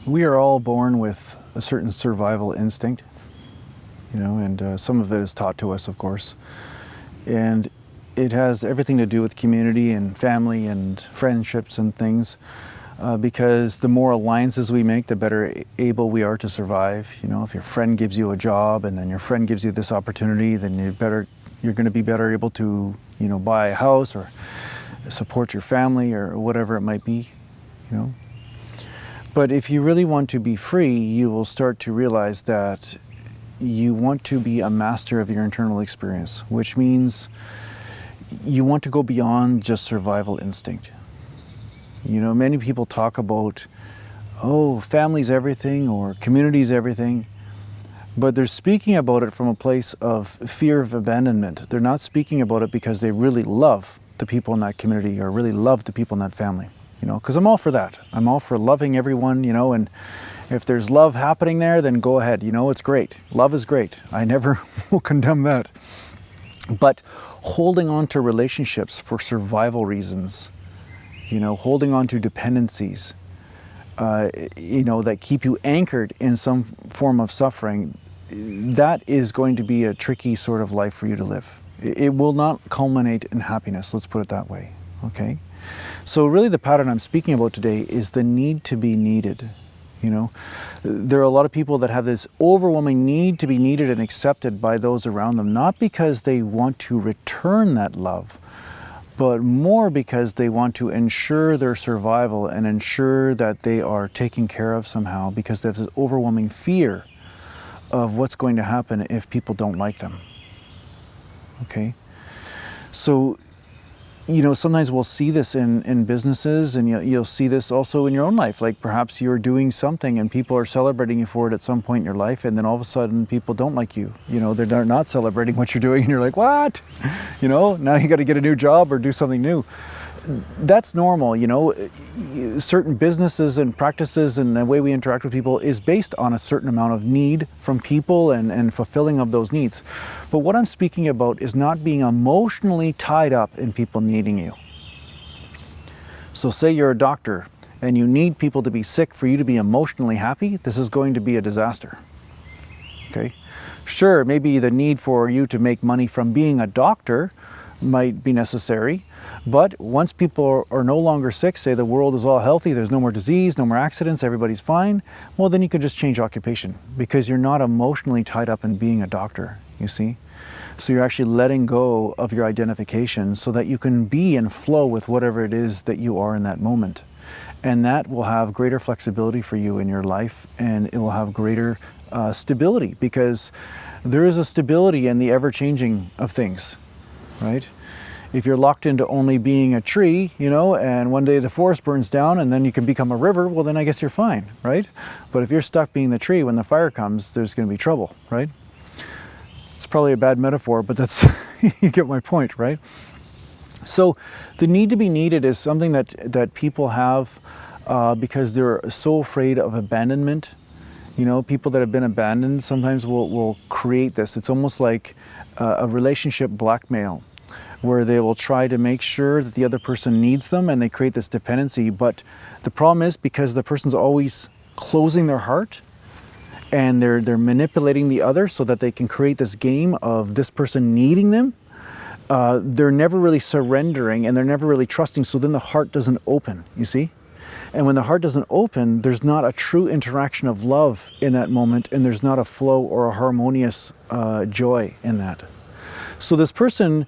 We are all born with a certain survival instinct, and some of it is taught to us, of course. And it has everything to do with community and family and friendships and things, because the more alliances we make, the better able we are to survive. If your friend gives you a job and then your friend gives you this opportunity, then you're going to be better able to, buy a house or support your family or whatever it might be, But if you really want to be free, you will start to realize that you want to be a master of your internal experience, which means you want to go beyond just survival instinct. Many people talk about, family's everything or community's everything, but they're speaking about it from a place of fear of abandonment. They're not speaking about it because they really love the people in that community or really love the people in that family. Because I'm all for that. I'm all for loving everyone, and if there's love happening there, then go ahead. It's great. Love is great. I never will condemn that. But holding on to relationships for survival reasons, holding on to dependencies, that keep you anchored in some form of suffering, that is going to be a tricky sort of life for you to live. It will not culminate in happiness, let's put it that way, okay? So really the pattern I'm speaking about today is the need to be needed. There are a lot of people that have this overwhelming need to be needed and accepted by those around them, not because they want to return that love, but more because they want to ensure their survival and ensure that they are taken care of somehow, because there's this overwhelming fear of what's going to happen if people don't like them. Okay? So, sometimes we'll see this in businesses, and you'll see this also in your own life. Like perhaps you're doing something and people are celebrating you for it at some point in your life, and then all of a sudden people don't like you. They're not celebrating what you're doing, and you're like, what? Now you got to get a new job or do something new. That's normal, certain businesses and practices and the way we interact with people is based on a certain amount of need from people and fulfilling of those needs. But what I'm speaking about is not being emotionally tied up in people needing you. So say you're a doctor and you need people to be sick for you to be emotionally happy, this is going to be a disaster. Okay? Sure, maybe the need for you to make money from being a doctor might be necessary, but once people are no longer sick, say the world is all healthy, there's no more disease, no more accidents, everybody's fine, well then you can just change occupation, because you're not emotionally tied up in being a doctor, you see? So you're actually letting go of your identification so that you can be and flow with whatever it is that you are in that moment. And that will have greater flexibility for you in your life, and it will have greater stability, because there is a stability in the ever-changing of things. Right? If you're locked into only being a tree, and one day the forest burns down and then you can become a river, well then I guess you're fine, right? But if you're stuck being the tree, when the fire comes, there's going to be trouble, right? It's probably a bad metaphor, but that's, you get my point, right? So the need to be needed is something that people have because they're so afraid of abandonment. People that have been abandoned sometimes will create this. It's almost like a relationship blackmail, where they will try to make sure that the other person needs them, and they create this dependency. But the problem is, because the person's always closing their heart and they're manipulating the other so that they can create this game of this person needing them, they're never really surrendering and they're never really trusting, so then the heart doesn't open, you see? And when the heart doesn't open, there's not a true interaction of love in that moment, and there's not a flow or a harmonious joy in that. So this person,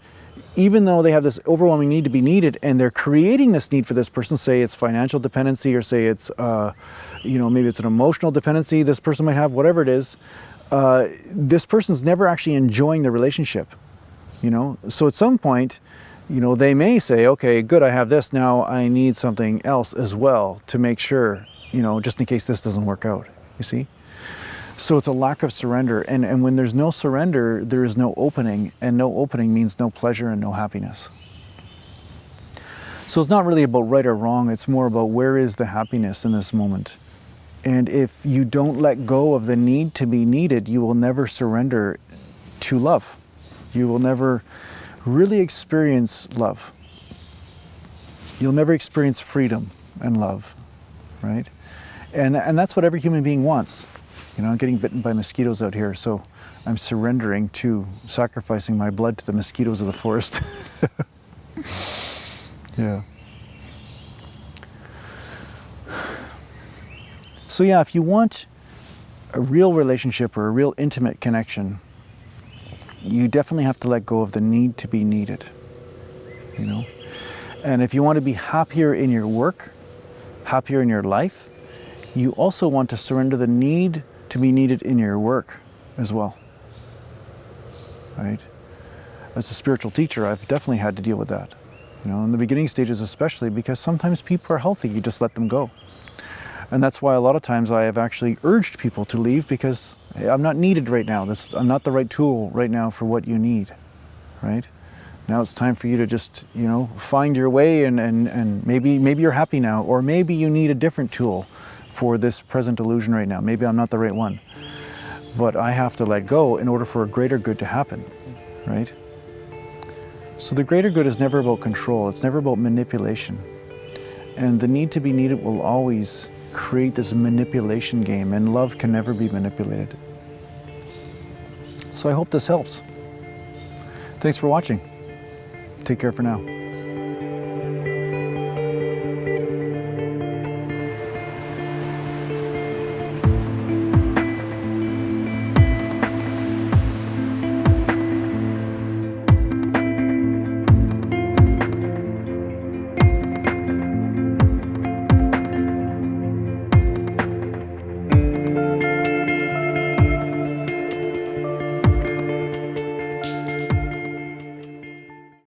even though they have this overwhelming need to be needed, and they're creating this need for this person, say it's financial dependency, or say it's, maybe it's an emotional dependency this person might have, whatever it is, this person's never actually enjoying the relationship, So at some point, they may say, okay, good, I have this, now I need something else as well to make sure, just in case this doesn't work out, you see? So it's a lack of surrender, and when there's no surrender, there is no opening, and no opening means no pleasure and no happiness. So it's not really about right or wrong, it's more about where is the happiness in this moment. And if you don't let go of the need to be needed, you will never surrender to love. You will never really experience love. You'll never experience freedom and love, right? And that's what every human being wants. You know, I'm getting bitten by mosquitoes out here, so I'm surrendering to sacrificing my blood to the mosquitoes of the forest. Yeah. So yeah, if you want a real relationship or a real intimate connection, you definitely have to let go of the need to be needed, you know? And if you want to be happier in your work, happier in your life, you also want to surrender the need to be needed in your work as well, right? As a spiritual teacher, I've definitely had to deal with that, you know, in the beginning stages especially, because sometimes people are healthy, you just let them go. And that's why a lot of times I have actually urged people to leave, because hey, I'm not needed right now. I'm not the right tool right now for what you need, right? Now it's time for you to just, you know, find your way, and maybe you're happy now, or maybe you need a different tool for this present illusion right now. Maybe I'm not the right one. But I have to let go in order for a greater good to happen, right? So the greater good is never about control. It's never about manipulation. And the need to be needed will always create this manipulation game, and love can never be manipulated. So I hope this helps. Thanks for watching. Take care for now.